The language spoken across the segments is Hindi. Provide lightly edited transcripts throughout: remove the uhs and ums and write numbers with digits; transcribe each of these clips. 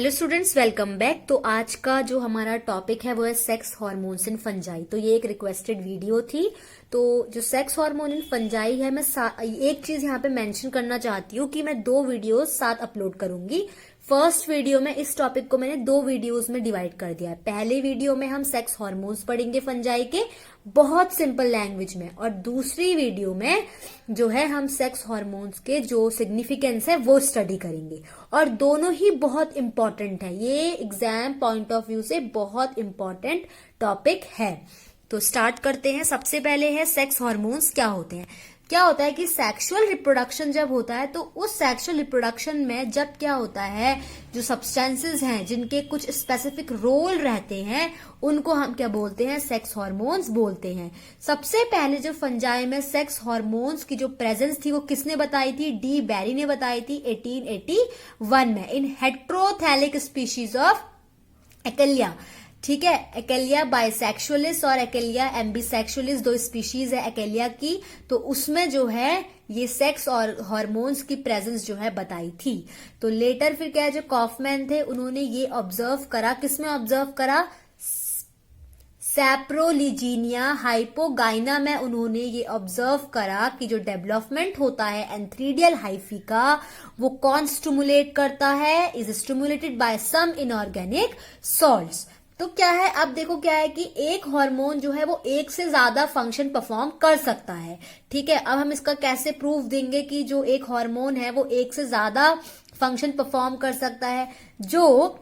Hello students, welcome back. तो आज का जो हमारा टॉपिक है वो है सेक्स हार्मोन्स इन फंजाई। तो ये एक रिक्वेस्टेड वीडियो थी। तो जो सेक्स हार्मोन इन फंजाई है, मैं एक चीज यहाँ पे मेंशन करना चाहती हूँ कि मैं 2 वीडियोस साथ अपलोड करूंगी। फर्स्ट वीडियो में इस टॉपिक को मैंने 2 वीडियोस में डिवाइड कर दिया है। पहले वीडियो में हम सेक्स हार्मोन्स पढ़ेंगे फंजाई के बहुत सिंपल लैंग्वेज में, और दूसरी वीडियो में जो है हम सेक्स हार्मोन्स के जो सिग्निफिकेंस है वो स्टडी करेंगे। और दोनों ही बहुत इंपॉर्टेंट है, ये एग्जाम पॉइंट ऑफ व्यू से बहुत इंपॉर्टेंट टॉपिक है। तो स्टार्ट करते हैं। सबसे पहले है सेक्स हार्मोन्स क्या होते हैं। क्या होता है कि सेक्सुअल रिप्रोडक्शन जब होता है तो उस सेक्सुअल रिप्रोडक्शन में जब क्या होता है, जो सब्सटेंसेस हैं जिनके कुछ स्पेसिफिक रोल रहते हैं उनको हम क्या बोलते हैं, सेक्स हार्मोन्स बोलते हैं। सबसे पहले जो फंजाई में सेक्स हार्मोन्स की जो प्रेजेंस थी वो किसने बताई थी, डी बैरी ने बताई थी 1881 में इन हेट्रोथैलिक स्पीशीज ऑफ एक्लिया। ठीक है, एक्लिया बाइसेक्सुअलिस और एक्लिया एम्बिसेक्सुअलिस 2 स्पीशीज है एक्लिया की। तो उसमें जो है ये सेक्स और हार्मोन्स की प्रेजेंस जो है बताई थी। तो लेटर फिर क्या है, जो कॉफमैन थे उन्होंने ये ऑब्जर्व करा, किसमें ऑब्जर्व करा, सैप्रोलिजीनिया हाइपोगाइना में उन्होंने ये ऑब्जर्व करा कि जो डेवलपमेंट होता है एंथ्रीडियल हाइफी का वो कौन स्टिमुलेट करता है, is stimulated by some inorganic salts. तो क्या है, अब देखो क्या है कि एक हार्मोन जो है वो एक से ज्यादा फंक्शन परफॉर्म कर सकता है। ठीक है, अब हम इसका कैसे प्रूफ देंगे कि जो एक हार्मोन है वो एक से ज्यादा फंक्शन परफॉर्म कर सकता है। जो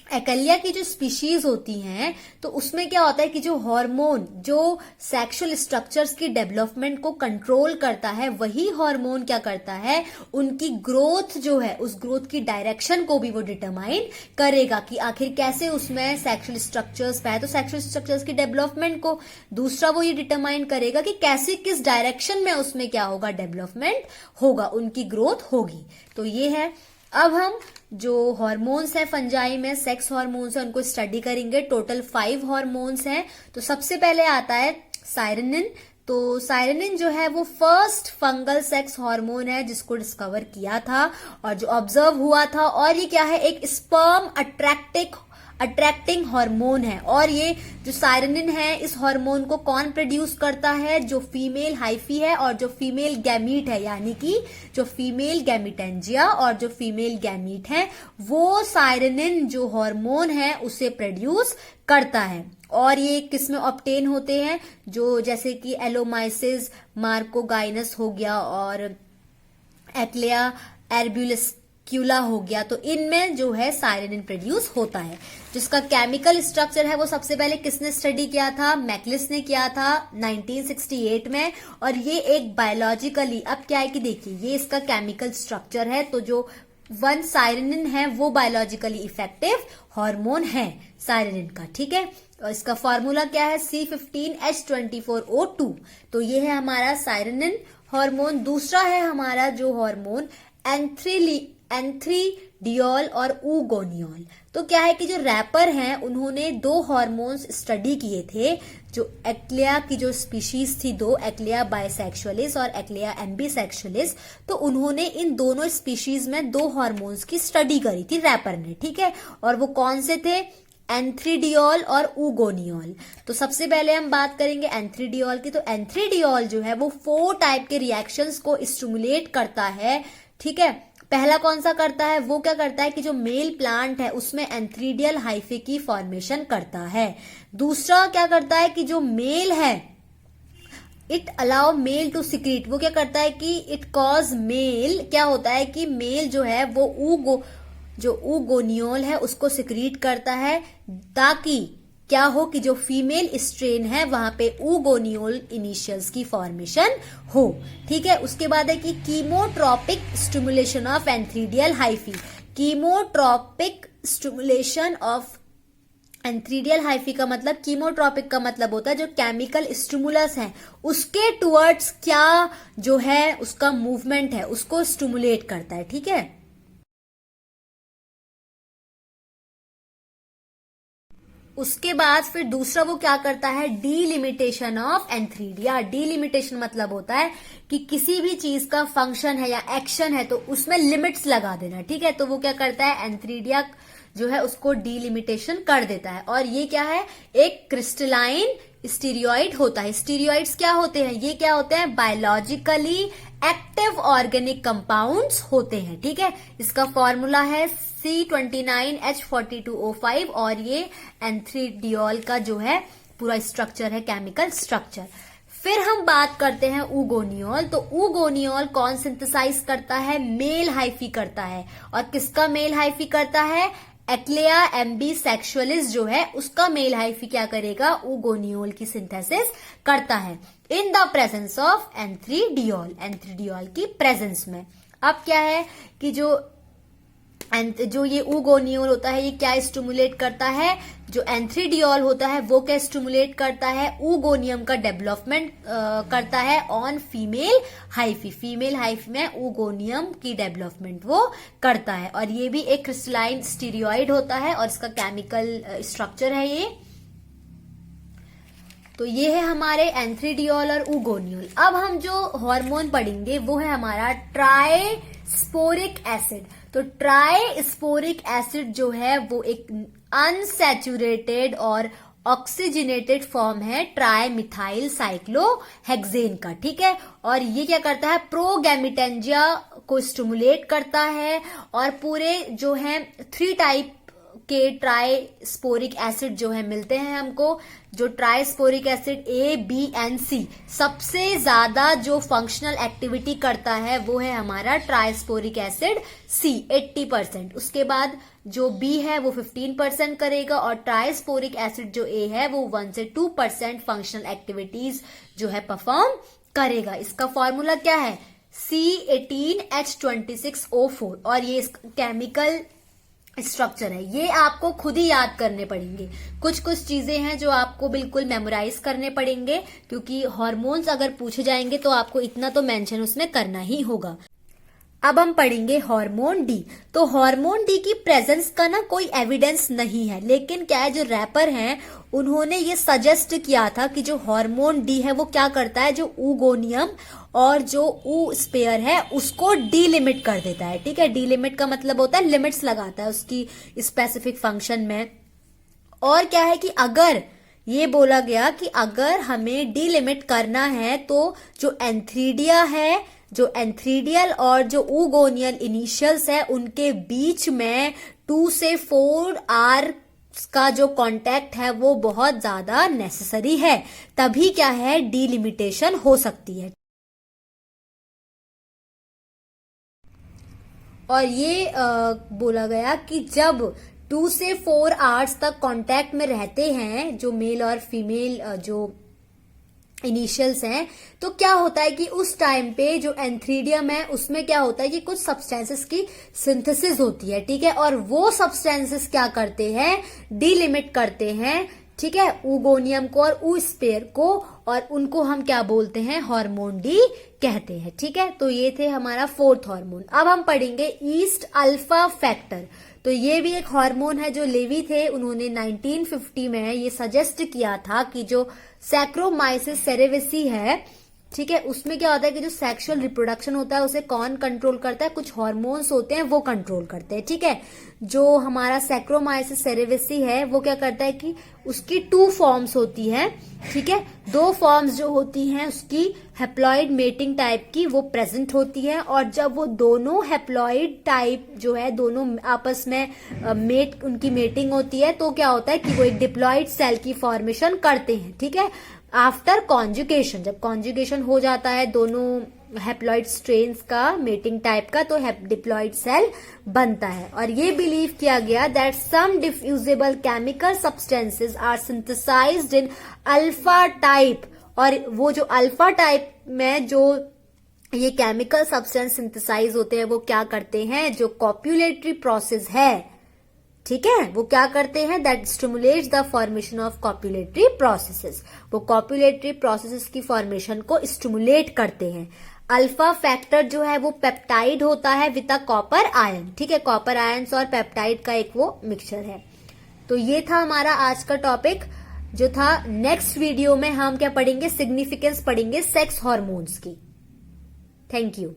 एक्लिया की जो स्पीशीज होती हैं तो उसमें क्या होता है कि जो हार्मोन जो सेक्सुअल स्ट्रक्चर्स की डेवलपमेंट को कंट्रोल करता है वही हार्मोन क्या करता है, उनकी ग्रोथ जो है उस ग्रोथ की डायरेक्शन को भी वो डिटरमाइन करेगा कि आखिर कैसे उसमें सेक्सुअल स्ट्रक्चर्स पे है, तो सेक्सुअल स्ट्रक्चर्स की डेवलपमेंट को दूसरा वो ये डिटरमाइन करेगा कि कैसे किस डायरेक्शन में उसमें क्या होगा, डेवलपमेंट होगा, उनकी ग्रोथ होगी। तो ये है। अब हम जो हार्मोन्स है फंजाई में, सेक्स हार्मोन्स है, उनको स्टडी करेंगे। टोटल 5 हार्मोन्स हैं। तो सबसे पहले आता है साइरेनिन। तो साइरेनिन जो है वो फर्स्ट फंगल सेक्स हार्मोन है जिसको डिस्कवर किया था और जो ऑब्जर्व हुआ था। और ये क्या है, एक स्पर्म अट्रैक्टिंग हार्मोन है। और ये जो साइरेनिन है इस हार्मोन को कौन प्रोड्यूस करता है, जो फीमेल हाइफी है और जो फीमेल गैमीट है, यानी कि जो फीमेल गैमीटेंजिया और जो फीमेल गैमीट है वो साइरेनिन जो हार्मोन है उसे प्रोड्यूस करता है। और ये किस में ऑब्टेन होते हैं, जो जैसे कि एलोमाइसिस मार्कोगाइनस हो गया और एक्लिया एर्ब्यूलस्क्यूला हो गया। तो इनमें जो है साइरेनिन प्रोड्यूस होता है। जिसका केमिकल स्ट्रक्चर है वो सबसे पहले किसने स्टडी किया था, मैकलिस ने किया था 1968 में। और ये एक बायोलॉजिकली, अब क्या है कि देखिए ये इसका केमिकल स्ट्रक्चर है। तो जो 1 साइरेनिन है वो बायोलॉजिकली इफेक्टिव हार्मोन है साइरेनिन का। ठीक है, और इसका फॉर्मूला क्या है, C15H24O2। तो ये है हमारा साइरेनिन हार्मोन। दूसरा है हमारा जो हार्मोन एंथ्रीडियोल और ऊगोनियोल। तो क्या है कि जो रैपर हैं उन्होंने 2 हार्मोन्स स्टडी किए थे, जो एक्लिया की जो स्पीशीज थी 2, एक्लिया बाइसेक्सुअलिस और एक्लिया एम्बिसेक्सुअलिस। तो उन्होंने इन दोनों स्पीशीज में 2 हार्मोन्स की स्टडी करी थी रैपर ने। ठीक है, और वो कौन से थे, एंथ्रीडियोल और ऊगोनियोल। तो सबसे पहले हम बात करेंगे एंथ्रीडियोल की। तो एंथ्रीडियोल जो है वो 4 टाइप के रिएक्शंस को स्टिमुलेट करता है। ठीक है, पहला कौन सा करता है, वो क्या करता है कि जो मेल प्लांट है उसमें एंथ्रीडियल हाइफे की फॉर्मेशन करता है। दूसरा क्या करता है कि जो मेल है, it allow male to secrete, वो क्या करता है कि इट कॉज मेल, क्या होता है कि मेल जो है वो ऊगोनियोल है उसको सिक्रीट करता है, ताकि क्या हो कि जो फीमेल स्ट्रेन है वहां पे ऊगोनियोल इनिशियल्स की फॉर्मेशन हो। ठीक है, उसके बाद है कि chemotropic stimulation of antheridial hyphae. Chemotropic stimulation of antheridial hyphae का मतलब, कीमोट्रोपिक का मतलब होता है जो केमिकल स्टिमुलस है उसके टुवर्ड्स क्या जो है उसका मूवमेंट है उसको स्टिमुलेट करता है। ठीक है, उसके बाद फिर दूसरा वो क्या करता है, डीलिमिटेशन ऑफ एंथ्रीडिया। डीलिमिटेशन मतलब होता है कि किसी भी चीज का फंक्शन है या एक्शन है तो उसमें लिमिट्स लगा देना, ठीक है। तो वो क्या करता है, एंथ्रीडिया जो है उसको डीलिमिटेशन कर देता है। और ये क्या है, एक क्रिस्टलाइन स्टीरियोइड होता है। स्टीरियोइड्स क्या होते हैं, ये क्या होते हैं, बायोलॉजिकली एक्टिव ऑर्गेनिक कंपाउंड्स होते हैं, ठीक है। इसका फॉर्मूला है C29H42O5 और ये एंथ्रीडियोल का जो है पूरा स्ट्रक्चर है, केमिकल स्ट्रक्चर। फिर हम बात करते हैं ऊगोनियोल। तो ऊगोनियोल कौन सिंथेसाइज करता है, मेल हाइफी करता है। और किसका मेल हाइफी करता है, एक्लेया एम्बी सेक्सुअलिस जो है उसका मेल हाइफी क्या करेगा, ऊगोनियोल की सिंथेसिस करता है इन द प्रेजेंस ऑफ एंथ्रीडियोल, एंथ्रीडियोल की प्रेजेंस में। अब क्या है कि जो ये ऊगोनियोल होता है ये क्या स्टिमुलेट करता है, जो एंथ्रीडियोल होता है वो क्या स्टिमुलेट करता है, ऊगोनियम का डेवलपमेंट करता है on female hyphae. Female hyphae में ऊगोनियम की डेवलपमेंट वो करता है। और ये भी एक क्रिस्टलाइन स्टीरियोइड होता है और इसका केमिकल स्ट्रक्चर है ये। तो ये है हमारे एंथ्रीडियोल और ऊगोनियोल। अब हम जो हार्मोन पढ़ेंगे वो है हमारा ट्राइस्पोरिक एसिड। तो ट्राइस्पोरिक एसिड जो है वो एक अनसैचुरेटेड और ऑक्सीजनेटेड फॉर्म है ट्राइमिथाइल साइक्लोहेक्सेन का, ठीक है। और ये क्या करता है, प्रोगैमेटेंजिया को स्टिमुलेट करता है। और पूरे जो है 3 टाइप के ट्राइस्पोरिक एसिड जो है मिलते हैं हमको। जो trisporic acid A, B and C, सबसे ज्यादा जो फंक्शनल एक्टिविटी करता है वो है हमारा ट्राइस्पोरिक एसिड C 80%। उसके बाद जो B है वो 15% करेगा और ट्राइस्पोरिक एसिड जो A है वो 1 से 2% फंक्शनल एक्टिविटीज जो है परफॉर्म करेगा। इसका फॉर्मूला क्या है, C18H26O4 और ये केमिकल स्ट्रक्चर है। ये आपको खुद ही याद करने पड़ेंगे। कुछ कुछ चीजें हैं जो आपको बिल्कुल मेमोराइज करने पड़ेंगे, क्योंकि हार्मोन्स अगर पूछे जाएंगे तो आपको इतना तो मेंशन उसमें करना ही होगा। अब हम पढ़ेंगे हार्मोन डी। तो हार्मोन डी की प्रेजेंस का ना कोई एविडेंस नहीं है, लेकिन क्या है, जो रैपर हैं उन्होंने ये सजेस्ट किया था कि जो हार्मोन डी है वो क्या करता है, जो ऊगोनियम और जो ऊ स्पेयर है उसको डीलिमिट कर देता है, ठीक है। डीलिमिट का मतलब होता है लिमिट्स लगाता है उसकी स्पेसिफिक फंक्शन में। और क्या है कि अगर ये बोला गया कि अगर हमें डीलिमिट करना है तो जो एंथ्रीडिया है, जो एंथ्रीडियल और जो ऊगोनियल इनिशियल्स है उनके बीच में 2 से 4 आर का जो कांटेक्ट है वो बहुत ज्यादा नेसेसरी है, तभी क्या है डीलिमिटेशन हो सकती है। और ये बोला गया कि जब 2 से 4 आवर्स तक कांटेक्ट में रहते हैं जो मेल और फीमेल जो इनिशियल्स हैं, तो क्या होता है कि उस टाइम पे जो एंथ्रीडियम है उसमें क्या होता है कि कुछ सब्सटेंसेस की सिंथेसिस होती है, ठीक है। और वो सब्सटेंसेस क्या करते हैं, डीलिमिट करते हैं, ठीक है, ऊगोनियम को और ऊ स्पेयर को, और उनको हम क्या बोलते हैं, हार्मोन डी कहते हैं, ठीक है। तो ये थे हमारा 4th हार्मोन। अब हम पढ़ेंगे ईस्ट अल्फा फैक्टर। तो ये भी एक हार्मोन है जो लेवी थे, उन्होंने 1950 में ये सजेस्ट किया था कि जो सैक्रोमाइसिस सेरेविसी है, ठीक है, उसमें क्या होता है कि जो सेक्सुअल रिप्रोडक्शन होता है उसे कौन कंट्रोल करता है, कुछ हार्मोन्स होते हैं वो कंट्रोल करते हैं, ठीक है। जो हमारा सैक्रोमाइसिस सेरेविसी है वो क्या करता है कि उसकी 2 फॉर्म्स होती है, ठीक है। 2 फॉर्म्स जो होती हैं उसकी हेप्लॉइड मेटिंग टाइप की वो प्रेजेंट होती है, और जब वो दोनों हेप्लॉइड टाइप जो है दोनों आपस में उनकी मेटिंग होती है तो क्या होता है कि वो एक डिप्लॉइड सेल की फॉर्मेशन करते हैं, ठीक है। आफ्टर कॉन्जुगेशन, जब कॉन्जुगेशन हो जाता है दोनों हेप्लॉइड स्ट्रेन्स का मेटिंग टाइप का, तो डिप्लॉइड सेल बनता है। और ये बिलीव किया गया that some diffusible chemical substances are synthesised in alpha type, और वो जो अल्फा टाइप में जो ये केमिकल सब्सटेंस सिंथेसाइज होते हैं वो क्या करते हैं, जो कॉप्युलेटरी प्रोसेस है, ठीक है, वो क्या करते हैं, that stimulates the formation of copulatory processes. वो कॉप्युलेटरी प्रोसेसेस की फॉर्मेशन को स्टिमुलेट करते हैं। अल्फा फैक्टर जो है वो पेप्टाइड होता है विद अ कॉपर आयन, ठीक है, कॉपर आयंस और पेप्टाइड का एक वो मिक्सचर है। तो ये था हमारा आज का टॉपिक जो था। नेक्स्ट वीडियो में हम क्या पढ़ेंगे, सिग्निफिकेंस पढ़ेंगे सेक्स हार्मोन्स की। Thank you.